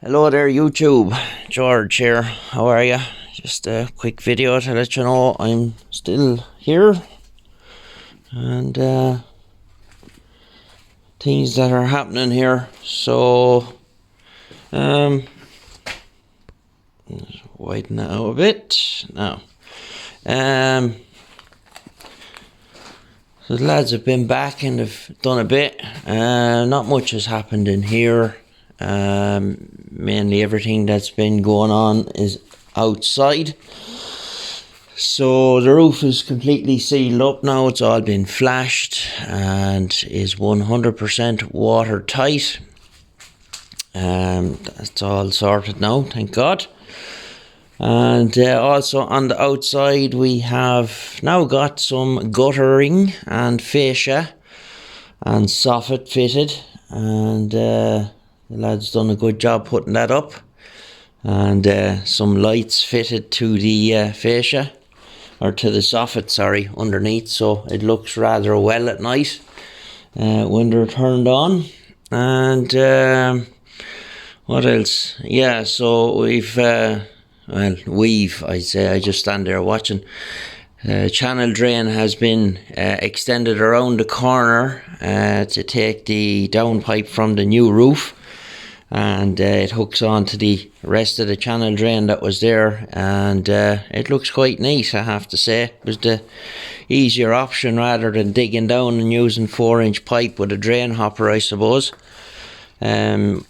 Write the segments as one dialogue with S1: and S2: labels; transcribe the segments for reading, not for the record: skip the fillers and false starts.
S1: Hello there YouTube, George here, how are you? Just a quick video to let you know I'm still here and things that are happening here. So widen that out a bit now. So the lads have been back and have done a bit. Not much has happened in here. Mainly everything that's been going on is outside. So the roof is completely sealed up now. It's all been flashed and is 100% watertight. That's all sorted now, thank God. And also on the outside we have now got some guttering and fascia and soffit fitted, and the lads done a good job putting that up, and some lights fitted to the fascia, or to the soffit, sorry, underneath, so it looks rather well at night when they're turned on. And what else? Yeah, so we've I say, I just stand there watching. Channel drain has been extended around the corner to take the downpipe from the new roof, and it hooks on to the rest of the channel drain that was there, and it looks quite neat, I have to say. It was the easier option rather than digging down and using 4-inch pipe with a drain hopper, I suppose. It's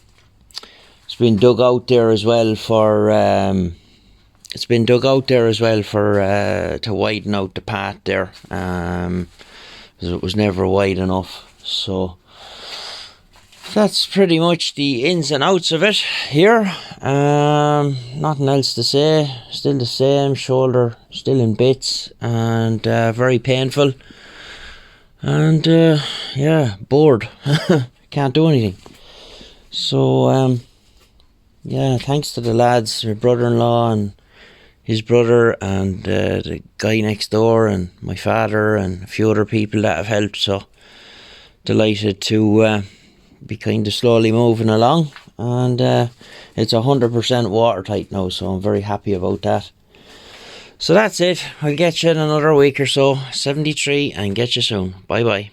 S1: been dug out there as well for to widen out the path there, because it was never wide enough. So that's pretty much the ins and outs of it here. Nothing else to say. Still the same, shoulder still in bits and very painful, and yeah, bored. Can't do anything. So yeah, thanks to the lads, my brother-in-law and his brother, and the guy next door, and my father, and a few other people that have helped. So delighted to be kind of slowly moving along, and it's 100% watertight now, so I'm very happy about that. So that's it. I'll get you in another week or so. 73, and get you soon. Bye bye.